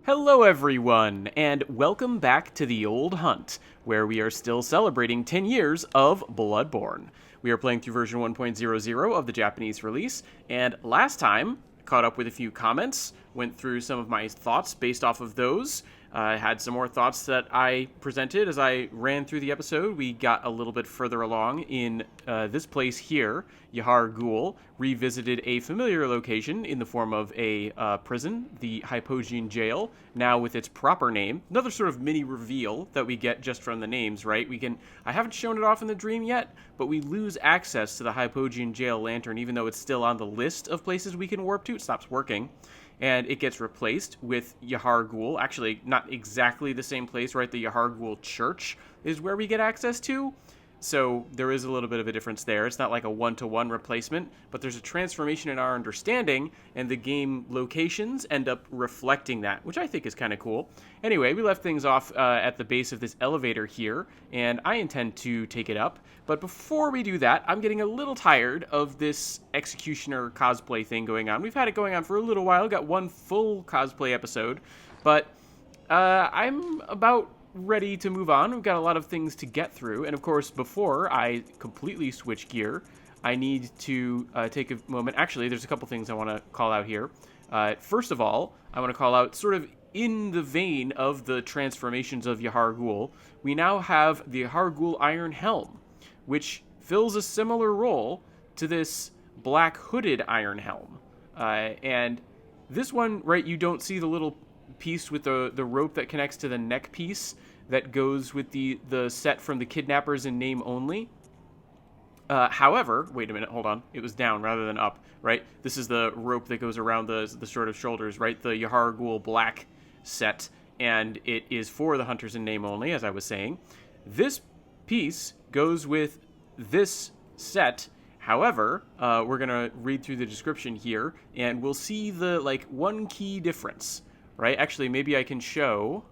Hello everyone, and welcome back to the Old Hunt, where we are still celebrating 10 years of Bloodborne. We are playing through version 1.00 of the Japanese release, and last time, caught up with a few comments, went through some of my thoughts based off of those. I had some more thoughts that I presented as I ran through the episode. We got a little bit further along in this place here. Yahar'gul revisited a familiar location in the form of a prison, the Hypogean Jail, now with its proper name. Another sort of mini reveal that we get just from the names, right? I haven't shown it off in the dream yet, but we lose access to the Hypogean Jail lantern, even though it's still on the list of places we can warp to. It stops working. And it gets replaced with Yahar'gul. Actually, not exactly the same place, right? The Yahar'gul Church is where we get access to. So there is a little bit of a difference there. It's not like a one-to-one replacement, but there's a transformation in our understanding, and the game locations end up reflecting that, which I think is kind of cool. Anyway, we left things off at the base of this elevator here, and I intend to take it up. But before we do that, I'm getting a little tired of this executioner cosplay thing going on. We've had it going on for a little while, got one full cosplay episode, but I'm about ready to move on. We've got a lot of things to get through, and of course, before I completely switch gear, I need to take a moment. Actually, there's a couple things I want to call out here. First of all, I want to call out, sort of in the vein of the transformations of Yahar'gul, we now have the Yahar'gul Iron Helm, which fills a similar role to this black hooded Iron Helm. And this one, right, you don't see the little piece with the rope that connects to the neck piece that goes with the set from the Kidnappers in name only. However, wait a minute, hold on. It was down rather than up, right? This is the rope that goes around the sort of shoulders, right? The Yahar'gul black set, and it is for the Hunters in name only, as I was saying. This piece goes with this set. However, we're going to read through the description here, and we'll see the, one key difference, right? Actually, maybe I can show.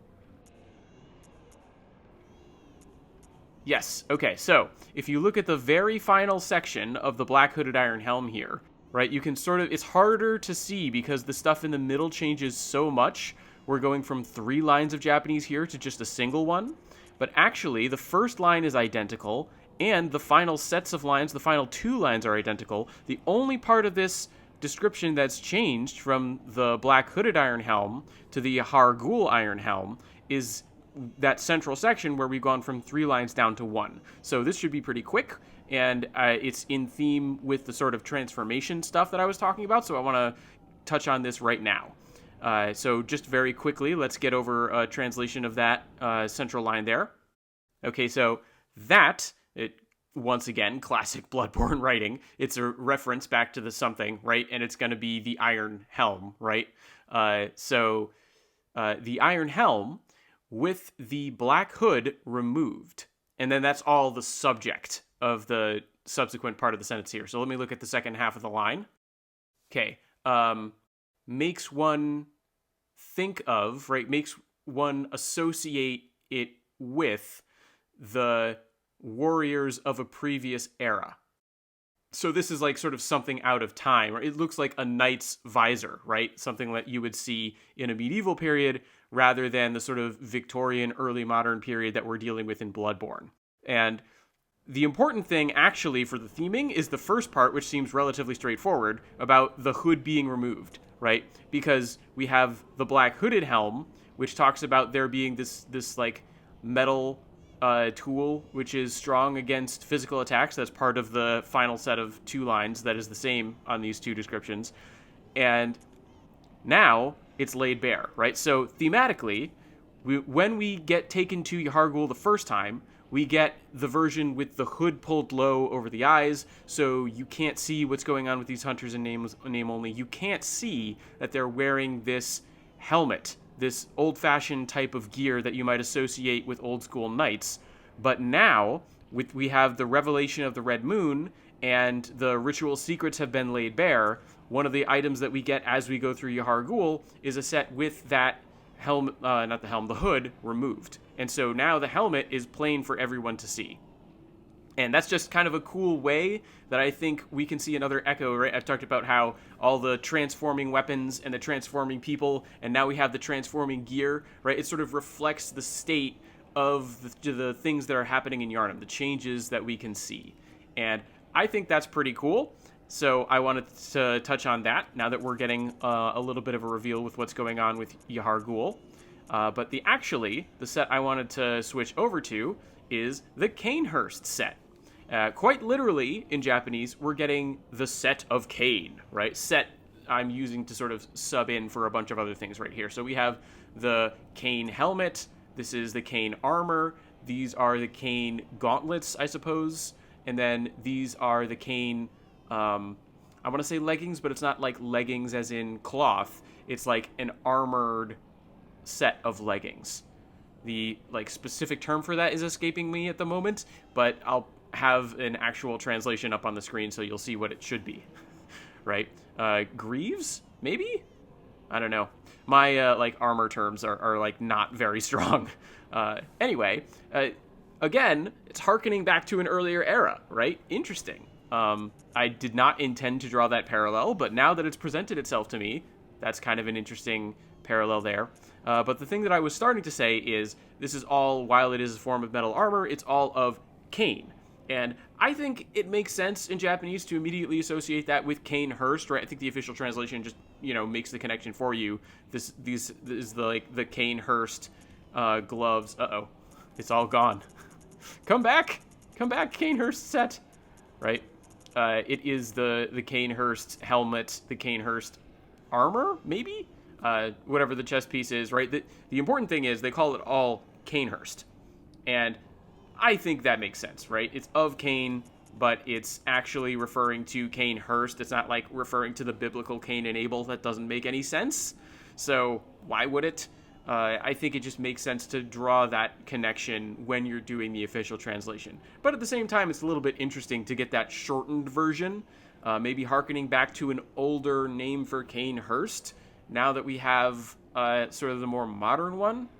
Yes, okay, so if you look at the very final section of the Black Hooded Iron Helm here, right, you can it's harder to see because the stuff in the middle changes so much. We're going from 3 lines of Japanese here to just a single one, but actually the first line is identical, and the final sets of lines, the final 2 lines are identical. The only part of this description that's changed from the Black Hooded Iron Helm to the Yahar'gul Iron Helm is that central section where we've gone from 3 lines down to 1. So this should be pretty quick, and it's in theme with the sort of transformation stuff that I was talking about, so I want to touch on this right now. So just very quickly, let's get over a translation of that central line there. Okay, so that, once again, classic Bloodborne writing. It's a reference back to the something, right? And it's going to be the Iron Helm, right? So the Iron Helm with the black hood removed. And then that's all the subject of the subsequent part of the sentence here. So let me look at the second half of the line. Okay. Makes one think of, right? Makes one associate it with the warriors of a previous era. So this is like sort of something out of time, or it looks like a knight's visor, right? Something that you would see in a medieval period rather than the sort of Victorian early modern period that we're dealing with in Bloodborne. And the important thing actually for the theming is the first part, which seems relatively straightforward, about the hood being removed, right? Because we have the black hooded helm, which talks about there being this like metal tool, which is strong against physical attacks. That's part of the final set of 2 lines that is the same on these 2 descriptions. And now it's laid bare, right? So thematically, when we get taken to Yahar'gul the first time, we get the version with the hood pulled low over the eyes, so you can't see what's going on with these hunters in name only. You can't see that they're wearing this helmet, this old-fashioned type of gear that you might associate with old-school knights. But now, we have the revelation of the Red Moon, and the ritual secrets have been laid bare. One of the items that we get as we go through Yahar'gul is a set with that helmet, the hood removed. And so now the helmet is plain for everyone to see. And that's just kind of a cool way that I think we can see another echo, right? I've talked about how all the transforming weapons and the transforming people, and now we have the transforming gear, right? It sort of reflects the state of the things that are happening in Yharnam, the changes that we can see. And I think that's pretty cool. So I wanted to touch on that now that we're getting a little bit of a reveal with what's going on with Yahar'gul. But the set I wanted to switch over to is the Cainhurst set. Quite literally, in Japanese, we're getting the set of Cain, right? Set I'm using to sort of sub in for a bunch of other things right here. So we have the Cain helmet. This is the Cain armor. These are the Cain gauntlets, I suppose. And then these are the Cain, I want to say leggings, but it's not like leggings as in cloth. It's like an armored set of leggings. The specific term for that is escaping me at the moment, but I'll have an actual translation up on the screen so you'll see what it should be. Right? Greaves? Maybe? I don't know. My armor terms are not very strong. Anyway, again, it's harkening back to an earlier era, right? Interesting. I did not intend to draw that parallel, but now that it's presented itself to me, that's kind of an interesting parallel there. But the thing that I was starting to say is this is all, while it is a form of metal armor, it's all of Cain. And I think it makes sense in Japanese to immediately associate that with Cainhurst, right? I think the official translation just, makes the connection for you. This is the Cainhurst gloves. Uh-oh. It's all gone. Come back, Cainhurst set. Right? It is the Cainhurst helmet, the Cainhurst armor, maybe? Whatever the chest piece is, right? The important thing is they call it all Cainhurst. And I think that makes sense, right? It's of Cain, but it's actually referring to Cainhurst. It's not like referring to the biblical Cain and Abel. That doesn't make any sense. So why would it? I think it just makes sense to draw that connection when you're doing the official translation. But at the same time, it's a little bit interesting to get that shortened version, maybe hearkening back to an older name for Cainhurst, now that we have sort of the more modern one.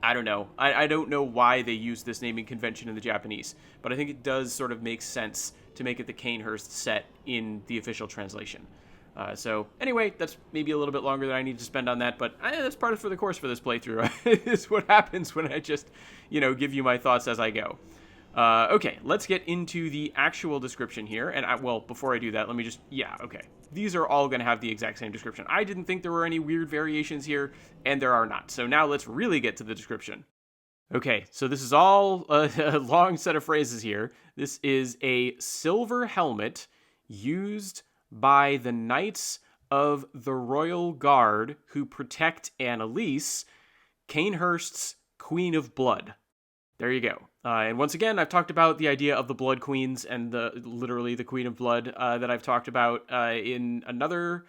I don't know. I don't know why they use this naming convention in the Japanese, but I think it does sort of make sense to make it the Cainhurst set in the official translation. So anyway, that's maybe a little bit longer than I need to spend on that, but that's part of the course for this playthrough. It's what happens when I just, give you my thoughts as I go. Okay, let's get into the actual description here. And before I do that, let me just, okay. These are all going to have the exact same description. I didn't think there were any weird variations here, and there are not. So now let's really get to the description. Okay, so this is all a long set of phrases here. This is a silver helmet used by the Knights of the Royal Guard who protect Annalise, Cainhurst's Queen of Blood. There you go. And once again, I've talked about the idea of the Blood Queens and literally the Queen of Blood that I've talked about in another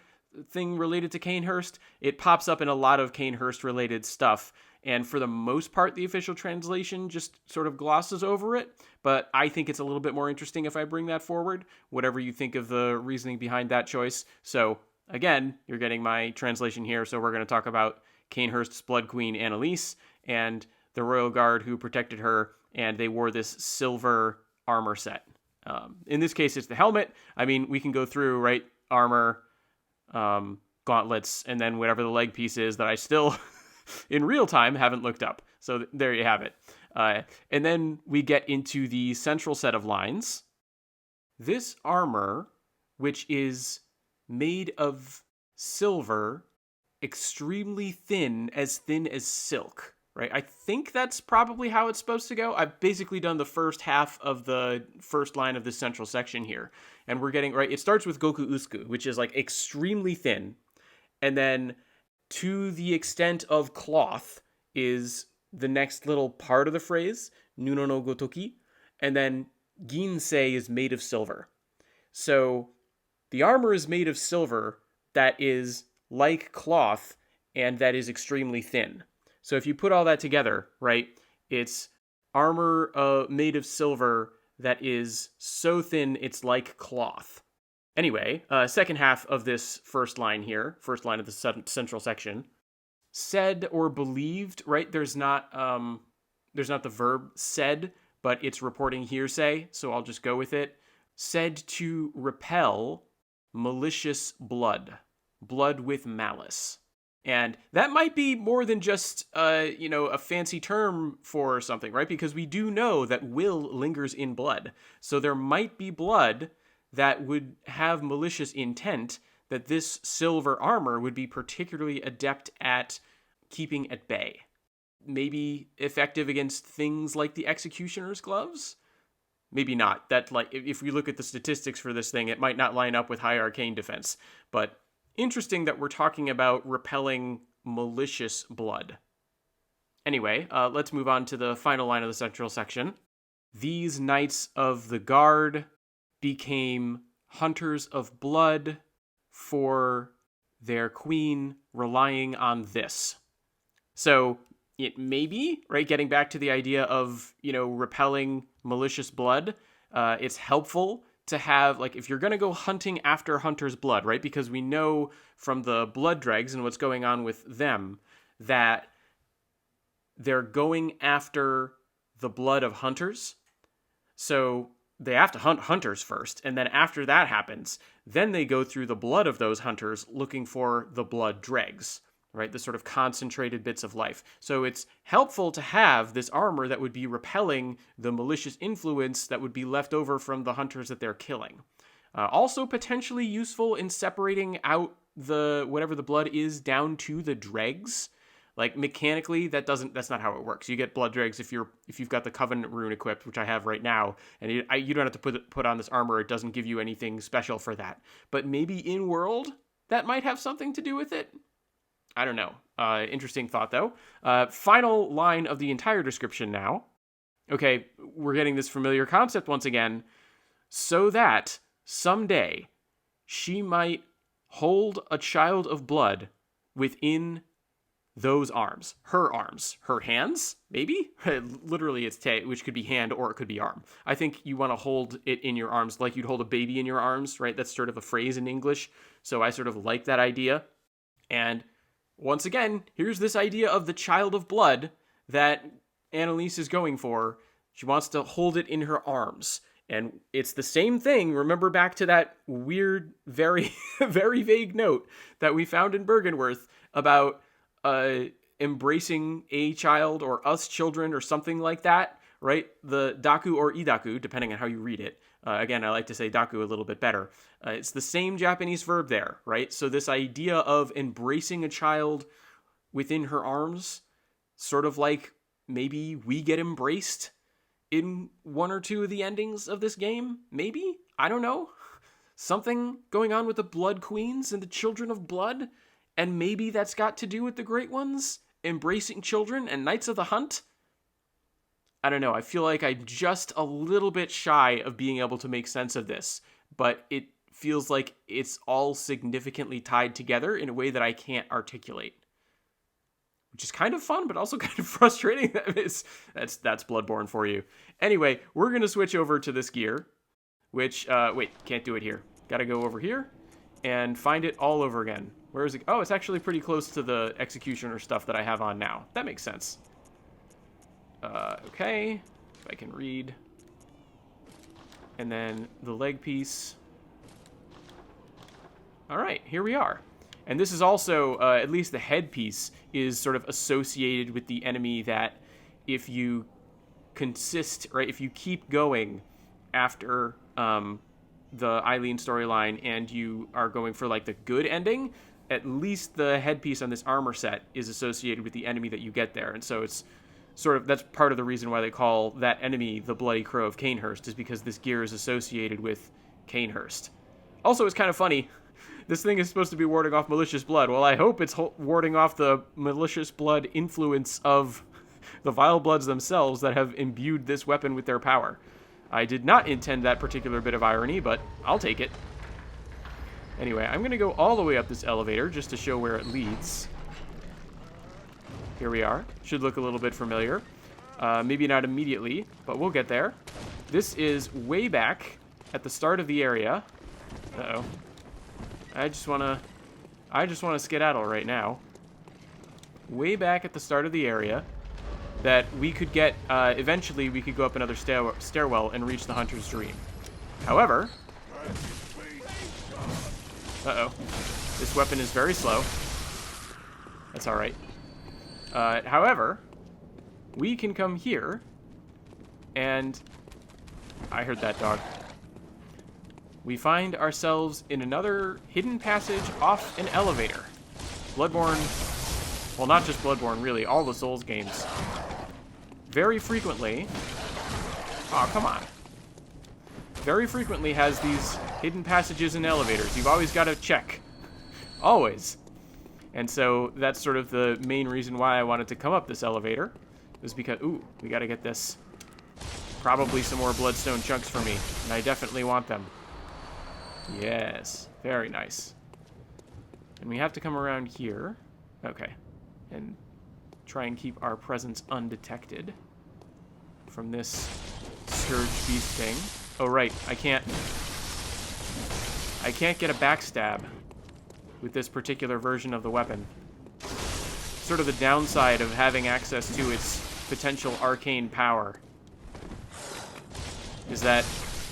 thing related to Cainhurst. It pops up in a lot of Cainhurst-related stuff, and for the most part, the official translation just sort of glosses over it, but I think it's a little bit more interesting if I bring that forward, whatever you think of the reasoning behind that choice. So, again, you're getting my translation here, so we're going to talk about Cainhurst's Blood Queen, Annalise, and the Royal Guard who protected her, and they wore this silver armor set. In this case, it's the helmet. I mean, we can go through, right? Armor, gauntlets, and then whatever the leg piece is that I still, in real time, haven't looked up. So there you have it. And then we get into the central set of lines. This armor, which is made of silver, extremely thin as silk. Right? I think that's probably how it's supposed to go. I've basically done the first half of the first line of this central section here. And we're getting, right, it starts with Goku Usku, which is extremely thin. And then to the extent of cloth is the next little part of the phrase, Nuno no Gotoki. And then Ginsei is made of silver. So the armor is made of silver that is like cloth and that is extremely thin. So if you put all that together, right, it's armor made of silver that is so thin it's like cloth. Anyway, second half of this first line here, first line of the central section, said or believed, right? There's not the verb said, but it's reporting hearsay, so I'll just go with it. Said to repel malicious blood. Blood with malice. And that might be more than just, a fancy term for something, right? Because we do know that will lingers in blood. So there might be blood that would have malicious intent that this silver armor would be particularly adept at keeping at bay. Maybe effective against things like the executioner's gloves? Maybe not. That, like, if we look at the statistics for this thing, it might not line up with high arcane defense. But interesting that we're talking about repelling malicious blood. Anyway, let's move on to the final line of the central section. These knights of the guard became hunters of blood for their queen, relying on this. So it may be, right, getting back to the idea of, repelling malicious blood, it's helpful to have, like, if you're going to go hunting after hunter's blood, right, because we know from the blood dregs and what's going on with them that they're going after the blood of hunters. So they have to hunt hunters first, and then after that happens, then they go through the blood of those hunters looking for the blood dregs, right? The sort of concentrated bits of life. So it's helpful to have this armor that would be repelling the malicious influence that would be left over from the hunters that they're killing. Also potentially useful in separating out whatever the blood is down to the dregs. Like, mechanically, that's not how it works. You get blood dregs if you've got the Covenant rune equipped, which I have right now, and you don't have to put on this armor. It doesn't give you anything special for that. But maybe in world, that might have something to do with it. I don't know. Interesting thought, though. Final line of the entire description now. Okay, we're getting this familiar concept once again. So that someday she might hold a child of blood within those arms, her hands, maybe? Literally, it's which could be hand or it could be arm. I think you want to hold it in your arms like you'd hold a baby in your arms, right? That's sort of a phrase in English. So I sort of like that idea. And once again, here's this idea of the child of blood that Annalise is going for. She wants to hold it in her arms. And it's the same thing. Remember back to that weird, very, very vague note that we found in Bergenworth about embracing a child or us children or something like that, right? The daku or idaku, depending on how you read it. Again, I like to say daku a little bit better. It's the same Japanese verb there, right? So this idea of embracing a child within her arms, sort of like maybe we get embraced in one or two of the endings of this game, maybe? I don't know. Something going on with the Blood Queens and the Children of Blood, and maybe that's got to do with the Great Ones embracing children and Knights of the Hunt? I don't know. I feel like I'm just a little bit shy of being able to make sense of this, but it feels like it's all significantly tied together in a way that I can't articulate. Which is kind of fun, but also kind of frustrating. That's Bloodborne for you. Anyway, we're going to switch over to this gear, which, wait, can't do it here. Got to go over here and find it all over again. Where is it? Oh, it's actually pretty close to the Executioner stuff that I have on now. That makes sense. Okay, if I can read. And then the leg piece. All right, here we are. And this is also, at least the headpiece, is sort of associated with the enemy that if you if you keep going after the Eileen storyline and you are going for, like, the good ending, at least the headpiece on this armor set is associated with the enemy that you get there. And so it's sort of, that's part of the reason why they call that enemy the Bloody Crow of Cainhurst, is because this gear is associated with Cainhurst. Also, it's kind of funny. This thing is supposed to be warding off malicious blood. Well, I hope it's warding off the malicious blood influence of the vile bloods themselves that have imbued this weapon with their power. I did not intend that particular bit of irony, but I'll take it. Anyway, I'm going to go all the way up this elevator just to show where it leads. Here we are. Should look a little bit familiar. Maybe not immediately, but we'll get there. This is way back at the start of the area. Uh-oh. I just want to skedaddle right now. Way back at the start of the area, that we could get, eventually we could go up another stairwell and reach the Hunter's Dream. However, uh-oh, this weapon is very slow. That's alright. However, we can come here, and I heard that dog. We find ourselves in another hidden passage off an elevator. Bloodborne, well, not just Bloodborne, really, all the Souls games. Very frequently, oh, come on. Very frequently has these hidden passages in elevators. You've always got to check. Always. And so that's sort of the main reason why I wanted to come up this elevator. Is because, ooh, we got to get this. Probably some more bloodstone chunks for me, and I definitely want them. Yes, very nice. And we have to come around here. Okay. And try and keep our presence undetected from this scourge beast thing. Oh, right. I can't get a backstab with this particular version of the weapon. Sort of the downside of having access to its potential arcane power is that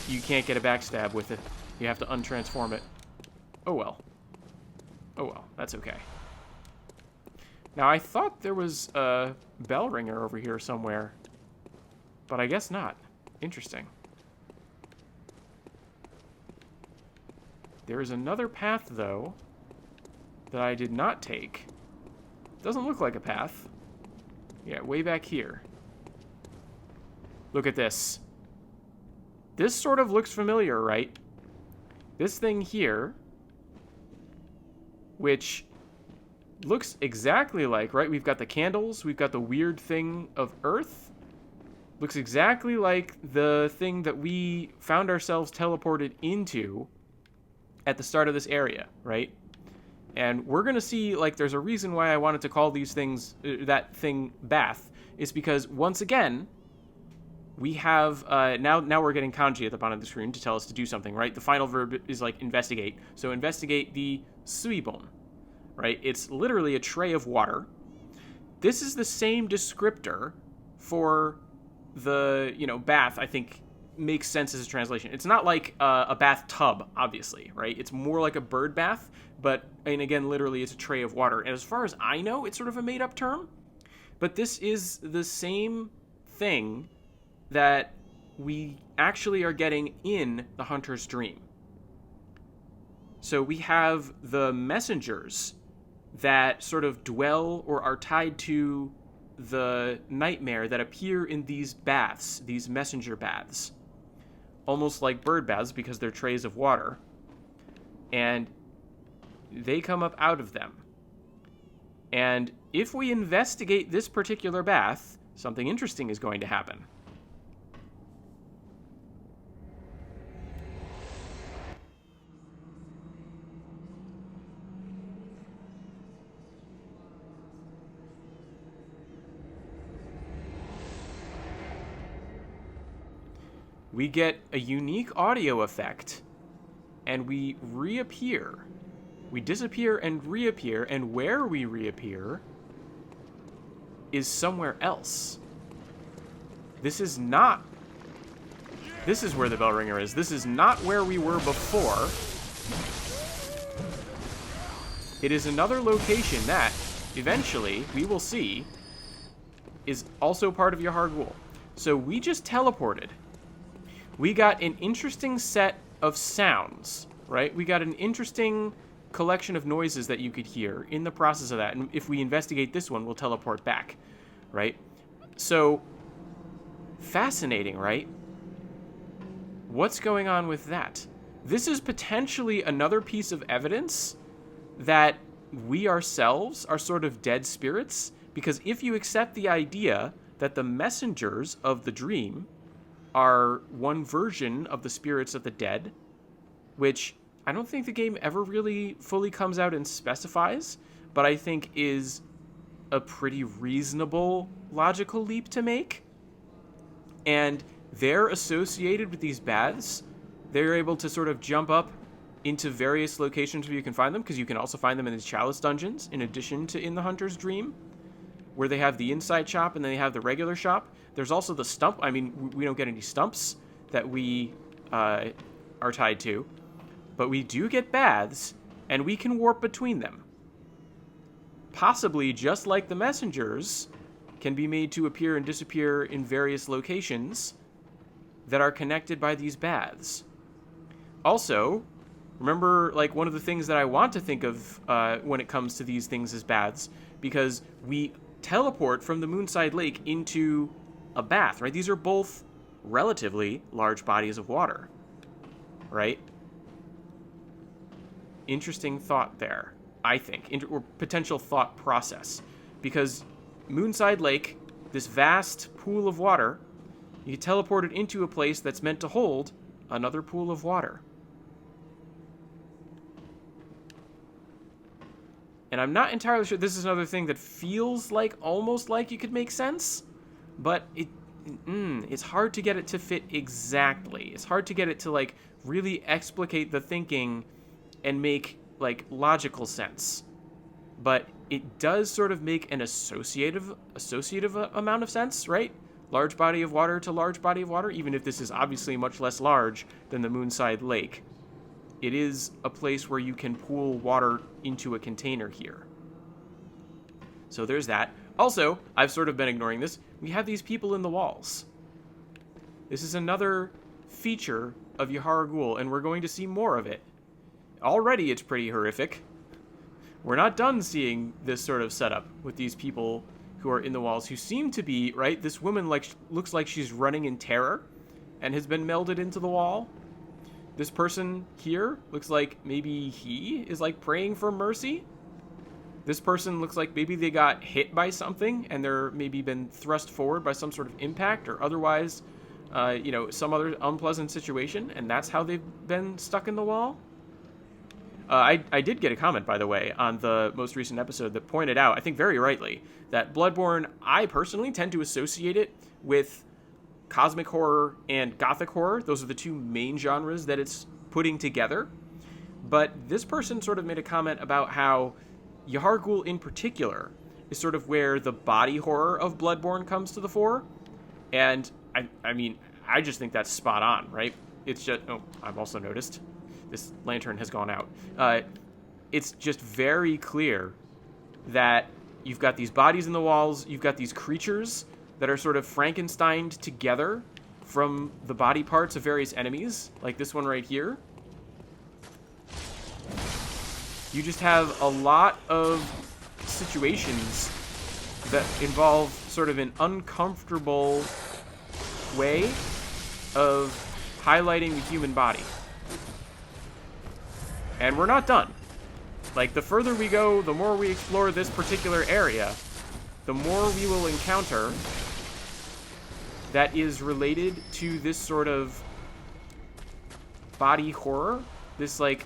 you can't get a backstab with it. You have to untransform it. Oh well. Oh well, that's okay. Now, I thought there was a bell ringer over here somewhere, but I guess not. Interesting. There is another path, though, that I did not take. Doesn't look like a path. Yeah, way back here. Look at this. This sort of looks familiar, right? This thing here, which looks exactly like, right? We've got the candles, we've got the weird thing of earth. Looks exactly like the thing that we found ourselves teleported into at the start of this area, right? And we're going to see, like, there's a reason why I wanted to call these things, that thing Bath, is because, once again, we have, now we're getting kanji at the bottom of the screen to tell us to do something, right? The final verb is, like, investigate. So investigate the suibon, right? It's literally a tray of water. This is the same descriptor for the, bath, I think, makes sense as a translation. It's not like a bathtub, obviously, right? It's more like a bird bath, but, and again, literally, it's a tray of water. And as far as I know, it's sort of a made-up term, but this is the same thing that we actually are getting in the Hunter's Dream. So we have the messengers that sort of dwell or are tied to the nightmare that appear in these baths, these messenger baths. Almost like bird baths because they're trays of water. And they come up out of them. And if we investigate this particular bath, something interesting is going to happen. We get a unique audio effect, and we reappear. We disappear and reappear, and where we reappear is somewhere else. This is not... This is where the bell ringer is. This is not where we were before. It is another location that, eventually, we will see, is also part of Yahar'gul. So we just teleported. We got an interesting set of sounds, right? We got an interesting collection of noises that you could hear in the process of that. And if we investigate this one, we'll teleport back, right? So, fascinating, right? What's going on with that? This is potentially another piece of evidence that we ourselves are sort of dead spirits, because if you accept the idea that the messengers of the dream are one version of the spirits of the dead, which I don't think the game ever really fully comes out and specifies, but I think is a pretty reasonable logical leap to make. And they're associated with these baths. They're able to sort of jump up into various locations where you can find them, because you can also find them in the Chalice dungeons, in addition to in the Hunter's Dream. where they have the inside shop and then they have the regular shop. There's also the stump. I mean, we don't get any stumps that we are tied to, but we do get baths, and we can warp between them. Possibly just like the messengers can be made to appear and disappear in various locations that are connected by these baths. Also, remember, like, one of the things that I want to think of when it comes to these things as baths, because we teleport from the Moonside Lake into a bath, right? These are both relatively large bodies of water, right? Interesting thought there, I think, or potential thought process, because Moonside Lake, this vast pool of water, you teleport it into a place that's meant to hold another pool of water. And I'm not entirely sure, this is another thing that feels like, almost like you could make sense, but it's hard to get it to fit exactly. It's hard to get it to, like, really explicate the thinking and make, like, logical sense. But it does sort of make an associative amount of sense, right? Large body of water to large body of water, even if this is obviously much less large than the Moonside Lake. It is a place where you can pool water into a container here. So there's that. Also, I've sort of been ignoring this. We have these people in the walls. This is another feature of Yahar'gul, and we're going to see more of it. Already it's pretty horrific. We're not done seeing this sort of setup with these people who are in the walls, who seem to be, right, this woman looks like she's running in terror and has been melded into the wall. This person here looks like maybe he is, like, praying for mercy. This person looks like maybe they got hit by something and they're maybe been thrust forward by some sort of impact or otherwise, some other unpleasant situation, and that's how they've been stuck in the wall. I did get a comment, by the way, on the most recent episode that pointed out, I think very rightly, that Bloodborne, I personally tend to associate it with cosmic horror and gothic horror. Those are the two main genres that it's putting together. But this person sort of made a comment about how Yahar'gul in particular is sort of where the body horror of Bloodborne comes to the fore. And I mean, I just think that's spot on, right? It's just, I've also noticed this lantern has gone out. It's just very clear that you've got these bodies in the walls, you've got these creatures that are sort of Frankensteined together from the body parts of various enemies, like this one right here. You just have a lot of situations that involve sort of an uncomfortable way of highlighting the human body. And we're not done. Like, the further we go, the more we explore this particular area, the more we will encounter that is related to this sort of body horror, this, like,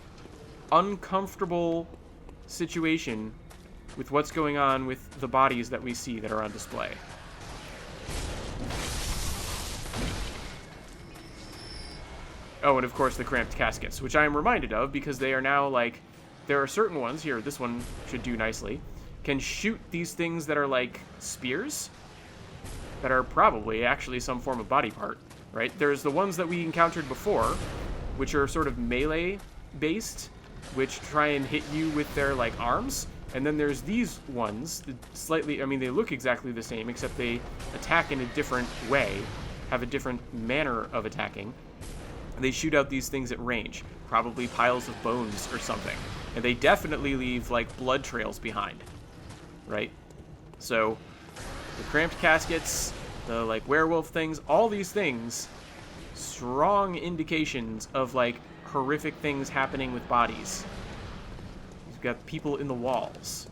uncomfortable situation with what's going on with the bodies that we see that are on display. Oh, and of course the cramped caskets, which I am reminded of because they are now, like, there are certain ones here, this one should do nicely, can shoot these things that are like spears that are probably actually some form of body part, right? There's the ones that we encountered before, which are sort of melee based, which try and hit you with their, like, arms. And then there's these ones, slightly, I mean, they look exactly the same, except they attack in a different way, have a different manner of attacking. They shoot out these things at range, probably piles of bones or something. And they definitely leave, like, blood trails behind, right? So the cramped caskets, the, like, werewolf things, all these things, strong indications of, like, horrific things happening with bodies. You've got people in the walls.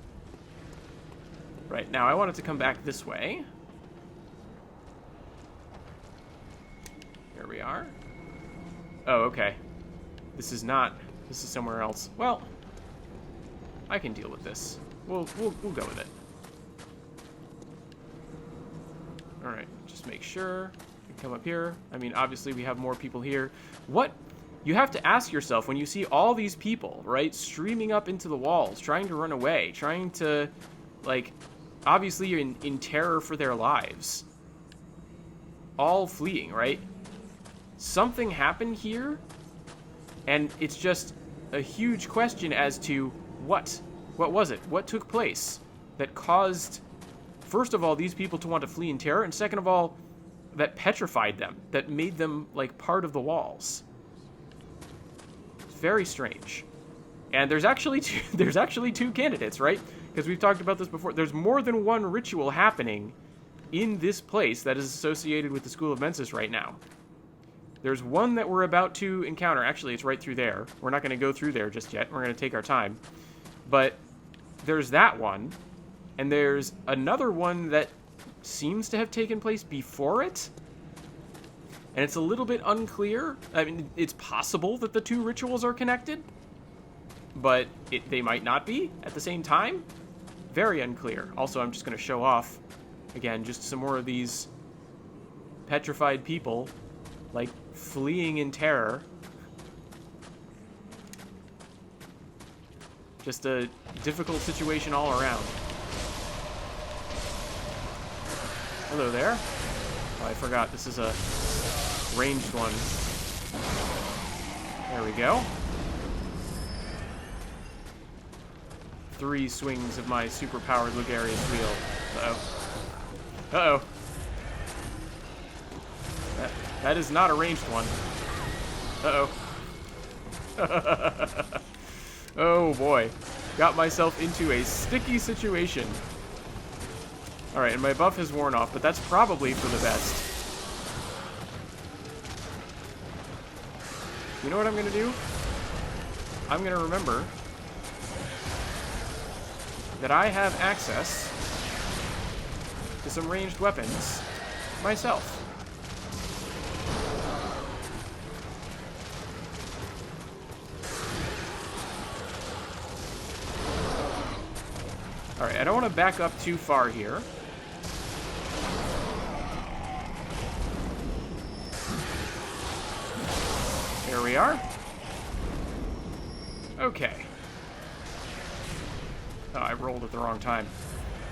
Right, now I wanted to come back this way. Here we are. Oh, okay. This is somewhere else. Well, I can deal with this. We'll go with it. Alright, just make sure. Come up here. I mean, obviously we have more people here. What? You have to ask yourself, when you see all these people, right, streaming up into the walls, trying to run away, trying to, like, obviously in terror for their lives. All fleeing, right? Something happened here, and it's just a huge question as to what was it? What took place that caused, first of all, these people to want to flee in terror, and second of all, that petrified them, that made them like part of the walls. It's very strange. And there's actually two candidates, right? Because we've talked about this before. There's more than one ritual happening in this place that is associated with the School of Mensis right now. There's one that we're about to encounter. Actually, it's right through there. We're not going to go through there just yet. We're going to take our time. But there's that one. And there's another one that seems to have taken place before it. And it's a little bit unclear. I mean, it's possible that the two rituals are connected. But they might not be at the same time. Very unclear. Also, I'm just going to show off, again, just some more of these petrified people, like, fleeing in terror. Just a difficult situation all around. Hello there. Oh, I forgot. This is a ranged one. There we go. 3 swings of my super-powered Lugarius wheel. Uh-oh. Uh-oh. That is not a ranged one. Uh-oh. Oh, boy. Got myself into a sticky situation. Alright, and my buff has worn off, but that's probably for the best. You know what I'm going to do? I'm going to remember that I have access to some ranged weapons myself. Alright, I don't want to back up too far here. There we are. Okay. Oh, I rolled at the wrong time.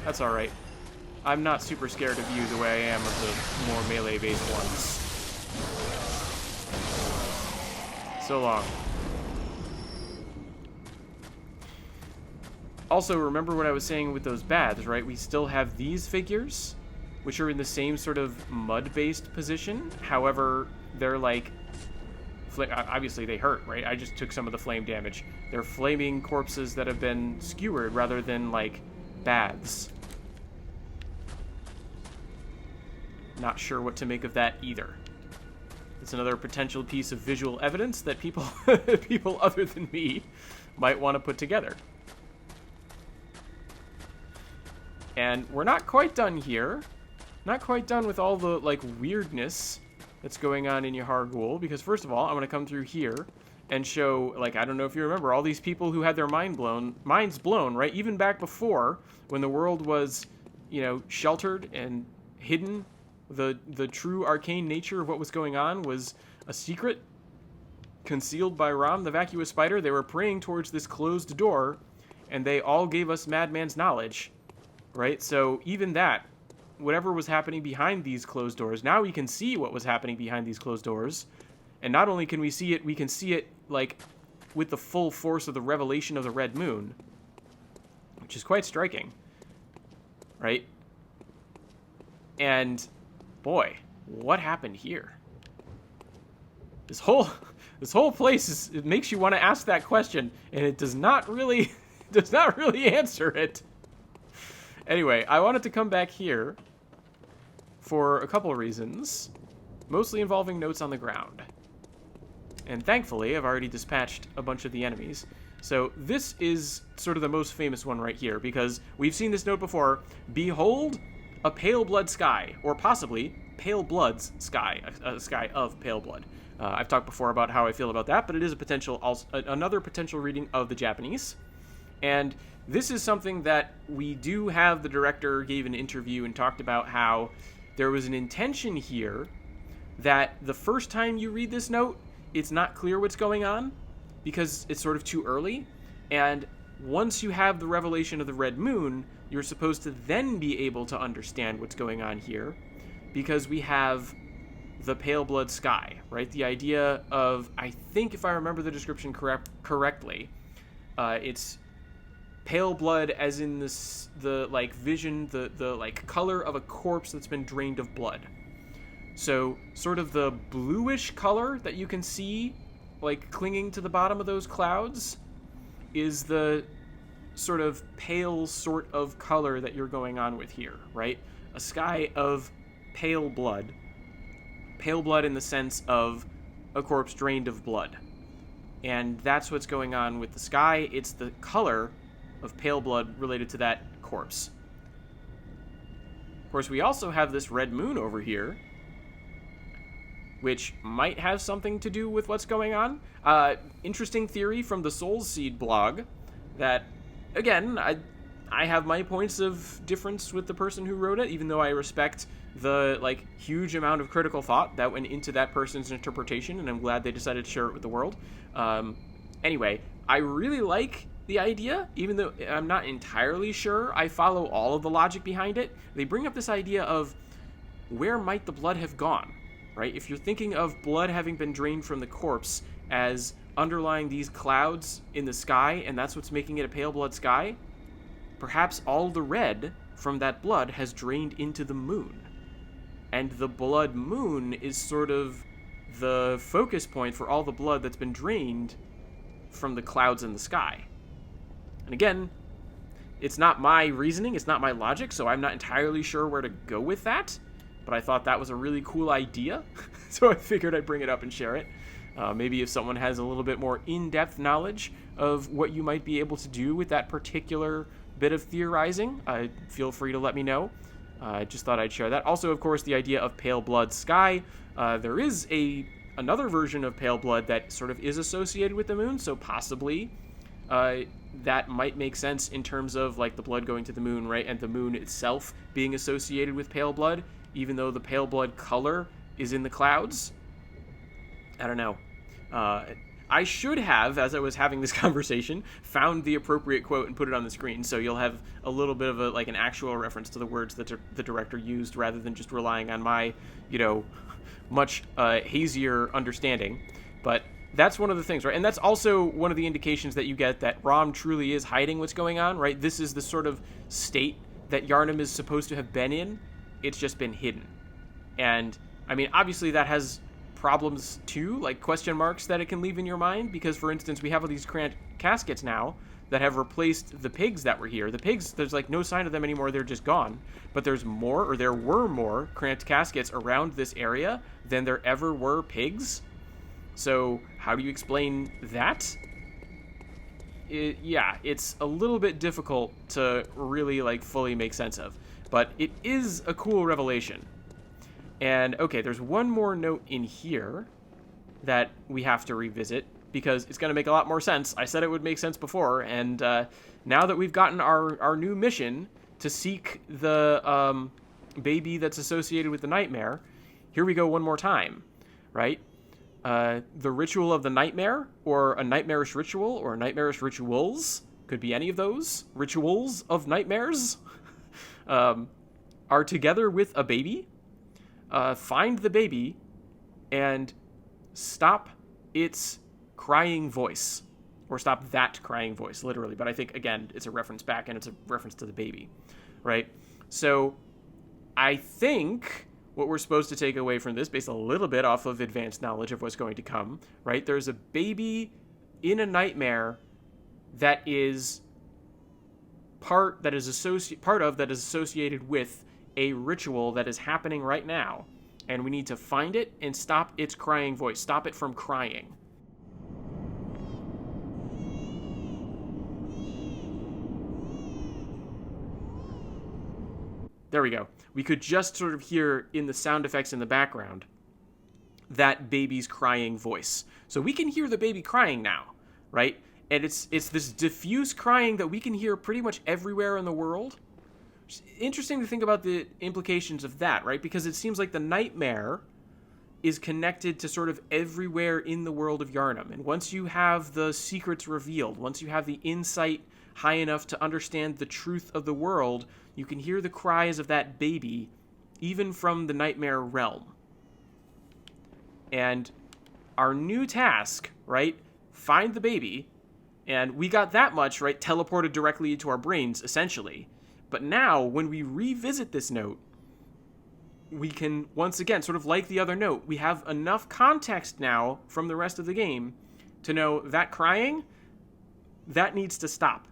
That's alright. I'm not super scared of you the way I am of the more melee-based ones. So long. Also, remember what I was saying with those baths, right? We still have these figures, which are in the same sort of mud-based position. However, they're like... obviously, they hurt, right? I just took some of the flame damage. They're flaming corpses that have been skewered rather than, like, baths. Not sure what to make of that either. It's another potential piece of visual evidence that people people other than me might want to put together. And we're not quite done here. Not quite done with all the, like, weirdness that's going on in Yahar'gul, because first of all, I'm going to come through here and show, like, I don't know if you remember, all these people who had their minds blown, right? Even back before, when the world was, you know, sheltered and hidden, the true arcane nature of what was going on was a secret concealed by Ram, the vacuous spider. They were praying towards this closed door, and they all gave us Madman's knowledge, right? So even that, whatever was happening behind these closed doors, now we can see what was happening behind these closed doors. And not only can we see it, we can see it, like, with the full force of the revelation of the Red Moon. Which is quite striking. Right? And, boy, what happened here? This whole place it makes you want to ask that question, and it does not really answer it. Anyway, I wanted to come back here for a couple of reasons, mostly involving notes on the ground. And thankfully, I've already dispatched a bunch of the enemies. So this is sort of the most famous one right here, because we've seen this note before. Behold, a pale blood sky, or possibly pale blood's sky, a sky of pale blood. I've talked before about how I feel about that, but it is another potential reading of the Japanese. And this is something that we do have. The director gave an interview and talked about how there was an intention here that the first time you read this note, it's not clear what's going on because it's sort of too early. And once you have the revelation of the Red Moon, you're supposed to then be able to understand what's going on here, because we have the pale blood sky, right? The idea of, I think if I remember the description correctly, it's pale blood as in the like vision, the like color of a corpse that's been drained of blood. So sort of the bluish color that you can see like clinging to the bottom of those clouds is the sort of pale sort of color that you're going on with here, right? A sky of pale blood in the sense of a corpse drained of blood. And that's what's going on with the sky. It's the color of pale blood related to that corpse. Of course, we also have this red moon over here, which might have something to do with what's going on. Interesting theory from the Souls Seed blog that, again, I have my points of difference with the person who wrote it, even though I respect the like huge amount of critical thought that went into that person's interpretation, and I'm glad they decided to share it with the world. Anyway, I really like the idea, even though I'm not entirely sure I follow all of the logic behind it. They bring up this idea of where might the blood have gone, right? If you're thinking of blood having been drained from the corpse as underlying these clouds in the sky, and that's what's making it a pale blood sky, perhaps all the red from that blood has drained into the moon. And the blood moon is sort of the focus point for all the blood that's been drained from the clouds in the sky. And again, it's not my reasoning, it's not my logic, so I'm not entirely sure where to go with that, but I thought that was a really cool idea, so I figured I'd bring it up and share it. Maybe if someone has a little bit more in-depth knowledge of what you might be able to do with that particular bit of theorizing, feel free to let me know. I just thought I'd share that. Also, of course, the idea of pale blood sky. There is another version of pale blood that sort of is associated with the moon, so possibly that might make sense in terms of like the blood going to the moon, right? And the moon itself being associated with pale blood, even though the pale blood color is in the clouds. I don't know. I should have, as I was having this conversation, found the appropriate quote and put it on the screen, so you'll have a little bit of an actual reference to the words that the director used, rather than just relying on my, much hazier understanding. But that's one of the things, right? And that's also one of the indications that you get that Rom truly is hiding what's going on, right? This is the sort of state that Yharnam is supposed to have been in. It's just been hidden. And, I mean, obviously that has problems too, like question marks that it can leave in your mind, because for instance we have all these caskets now that have replaced the pigs that were here. The pigs, there's like no sign of them anymore, they're just gone. But there were more cramped caskets around this area than there ever were pigs. So how do you explain that? It's a little bit difficult to really fully make sense of, but it is a cool revelation. And, okay, there's one more note in here that we have to revisit, because it's going to make a lot more sense. I said it would make sense before, and now that we've gotten our new mission to seek the baby that's associated with the nightmare, here we go one more time, right? The ritual of the nightmare, or a nightmarish ritual, or nightmarish rituals, could be any of those, rituals of nightmares, are together with a baby. Find the baby and stop its crying voice, or stop that crying voice, literally. But I think, again, it's a reference back, and it's a reference to the baby, right? So I think what we're supposed to take away from this, based a little bit off of advanced knowledge of what's going to come, right? There's a baby in a nightmare that is part of that is associated with a ritual that is happening right now, and we need to find it and stop its crying voice. Stop it from crying. There we go. We could just sort of hear in the sound effects in the background that baby's crying voice. So we can hear the baby crying now, right? And it's this diffuse crying that we can hear pretty much everywhere in the world. It's interesting to think about the implications of that, right? Because it seems like the nightmare is connected to sort of everywhere in the world of Yharnam. And once you have the secrets revealed, once you have the insight high enough to understand the truth of the world, you can hear the cries of that baby, even from the nightmare realm. And our new task, right? Find the baby. And we got that much, right? Teleported directly into our brains, essentially. But now, when we revisit this note, we can, once again, sort of like the other note, we have enough context now from the rest of the game to know that crying, that needs to stop.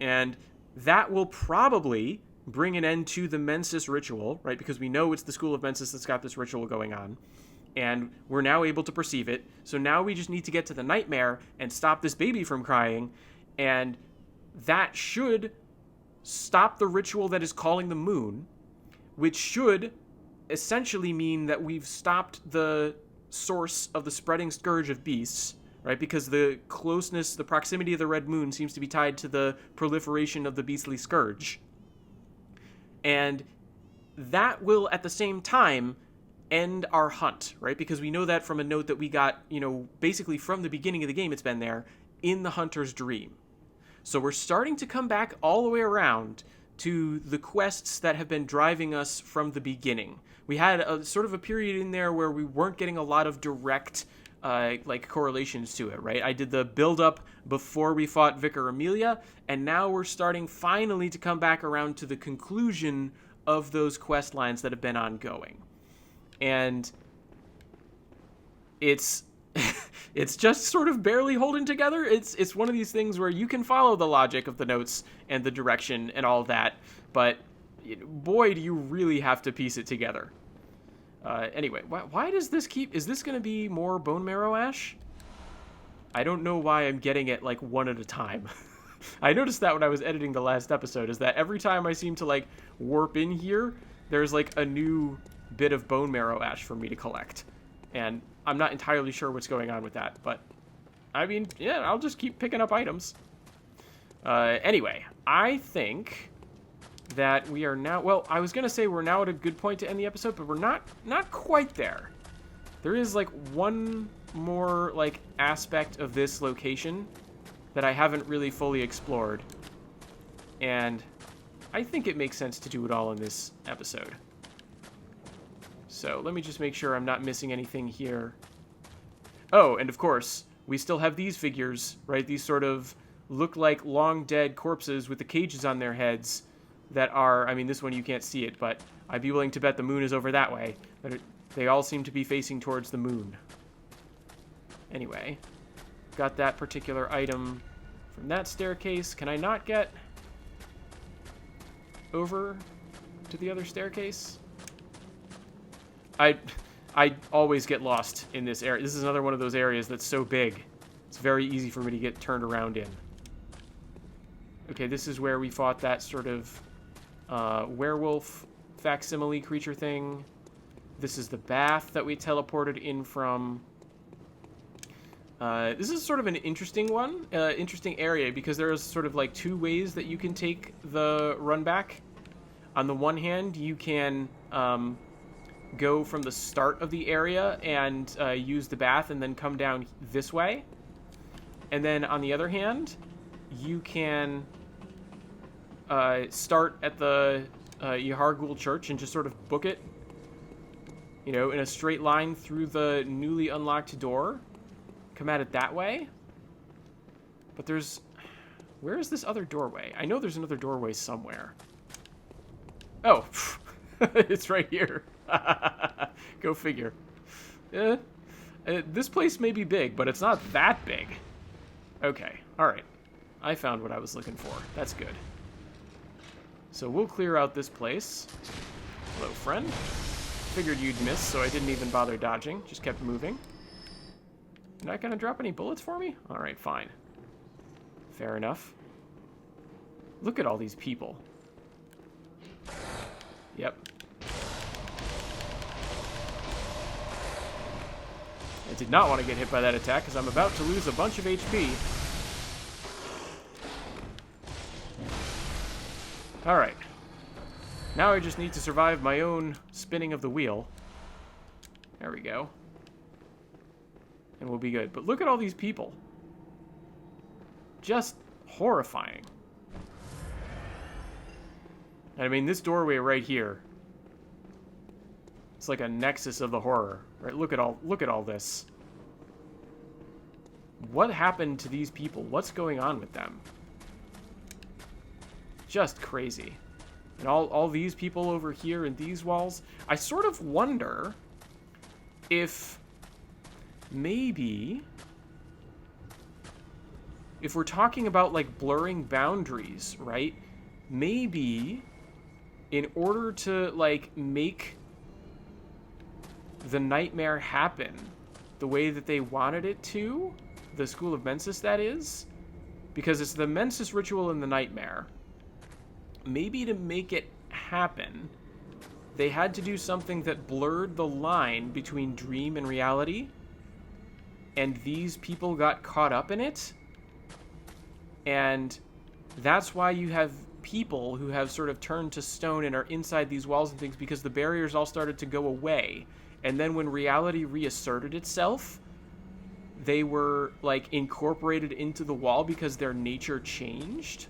And that will probably bring an end to the Mensis ritual, right? Because we know it's the School of Mensis that's got this ritual going on. And we're now able to perceive it. So now we just need to get to the nightmare and stop this baby from crying. And that should stop the ritual that is calling the moon, which should essentially mean that we've stopped the source of the spreading scourge of beasts, right? Because the closeness, the proximity of the red moon seems to be tied to the proliferation of the beastly scourge. And that will, at the same time, end our hunt, right? Because we know that from a note that we got, basically from the beginning of the game, it's been there, in the hunter's dream. So we're starting to come back all the way around to the quests that have been driving us from the beginning. We had a sort of a period in there where we weren't getting a lot of direct correlations to it, right? I did the build-up before we fought Vicar Amelia, and now we're starting finally to come back around to the conclusion of those quest lines that have been ongoing. And it's it's just sort of barely holding together. It's one of these things where you can follow the logic of the notes and the direction and all that, but boy, do you really have to piece it together. Anyway, why does this keep... Is this going to be more bone marrow ash? I don't know why I'm getting it, one at a time. I noticed that when I was editing the last episode, is that every time I seem to, warp in here, there's, a new bit of bone marrow ash for me to collect. And I'm not entirely sure what's going on with that, but, I mean, yeah, I'll just keep picking up items. Anyway, I think that we are now... Well, I was going to say we're now at a good point to end the episode, but we're not quite there. There is, one more, aspect of this location that I haven't really fully explored. And I think it makes sense to do it all in this episode. So let me just make sure I'm not missing anything here. Oh, and of course, we still have these figures, right? These sort of look like long dead corpses with the cages on their heads that are... I mean, this one you can't see it, but I'd be willing to bet the moon is over that way. But they all seem to be facing towards the moon. Anyway, got that particular item from that staircase. Can I not get over to the other staircase? I always get lost in this area. This is another one of those areas that's so big. It's very easy for me to get turned around in. Okay, this is where we fought that sort of werewolf facsimile creature thing. This is the bath that we teleported in from. This is sort of an interesting one, interesting area, because there's sort of two ways that you can take the run back. On the one hand, you can go from the start of the area and use the bath and then come down this way. And then on the other hand, you can start at the Yahar'gul church and just sort of book it, in a straight line through the newly unlocked door. Come at it that way. But where is this other doorway? I know there's another doorway somewhere. Oh, it's right here. Go figure. This place may be big, but it's not that big. Okay, alright. I found what I was looking for. That's good. So we'll clear out this place. Hello, friend. Figured you'd miss, so I didn't even bother dodging. Just kept moving. You're not gonna drop any bullets for me? Alright, fine. Fair enough. Look at all these people. Yep. I did not want to get hit by that attack, because I'm about to lose a bunch of HP. Alright. Now I just need to survive my own spinning of the wheel. There we go. And we'll be good. But look at all these people. Just horrifying. And I mean, this doorway right here, it's like a nexus of the horror, right? Look at all this. What happened to these people? What's going on with them? Just crazy. And all these people over here in these walls. I sort of wonder if maybe if we're talking about like blurring boundaries, right? Maybe in order to like make the nightmare happen the way that they wanted it to, the School of Mensis, that is, because it's the Mensis ritual and the nightmare. Maybe to make it happen, they had to do something that blurred the line between dream and reality, and these people got caught up in it, and that's why you have people who have sort of turned to stone and are inside these walls and things, because the barriers all started to go away. And then when reality reasserted itself, they were like incorporated into the wall because their nature changed.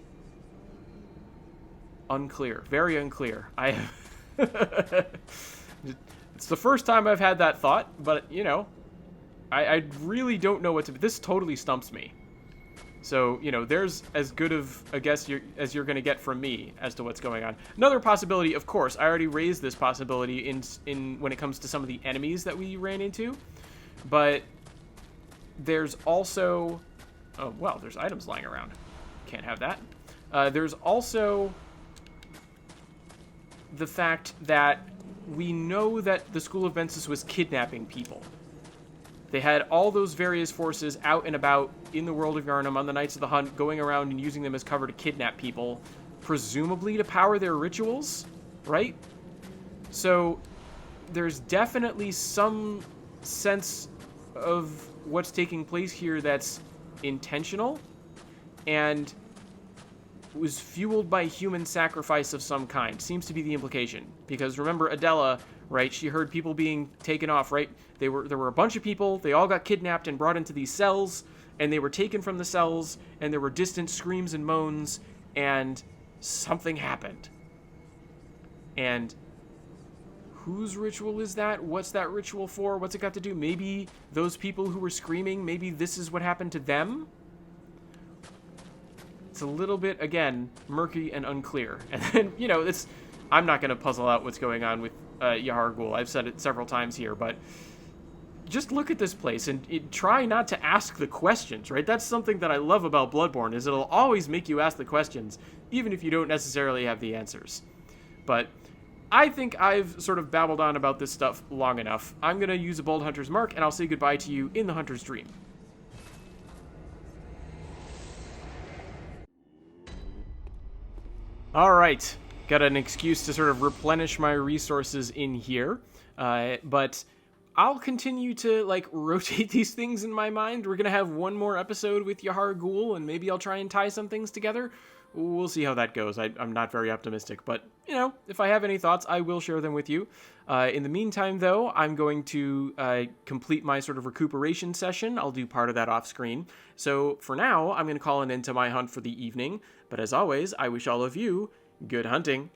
Unclear. Very unclear. It's the first time I've had that thought, but you know, I really don't know what to... This totally stumps me. So, you know, there's as good of a guess as you're going to get from me as to what's going on. Another possibility, of course, I already raised this possibility in when it comes to some of the enemies that we ran into. But there's also... Oh, well, there's items lying around. Can't have that. There's also the fact that we know that the School of Mensis was kidnapping people. They had all those various forces out and about in the world of Yharnam on the Nights of the Hunt, going around and using them as cover to kidnap people, presumably to power their rituals, right? So there's definitely some sense of what's taking place here that's intentional and was fueled by human sacrifice of some kind. Seems to be the implication. Because remember Adela, right? She heard people being taken off, right? There were a bunch of people. They all got kidnapped and brought into these cells, and they were taken from the cells, and there were distant screams and moans, and something happened. And whose ritual is that? What's that ritual for? What's it got to do? Maybe those people who were screaming, maybe this is what happened to them? It's a little bit, again, murky and unclear. And then, you know, I'm not going to puzzle out what's going on with Yahar'gul. I've said it several times here, but just look at this place and try not to ask the questions, right? That's something that I love about Bloodborne, is it'll always make you ask the questions, even if you don't necessarily have the answers. But I think I've sort of babbled on about this stuff long enough. I'm going to use a Bold Hunter's Mark, and I'll say goodbye to you in the Hunter's Dream. All right, got an excuse to sort of replenish my resources in here, but I'll continue to like rotate these things in my mind. We're gonna have one more episode with Yahar'gul, and maybe I'll try and tie some things together. We'll see how that goes. I'm not very optimistic, but you know, if I have any thoughts, I will share them with you. In the meantime, though, I'm going to complete my sort of recuperation session. I'll do part of that off screen. So for now, I'm going to call an end to my hunt for the evening. But as always, I wish all of you good hunting.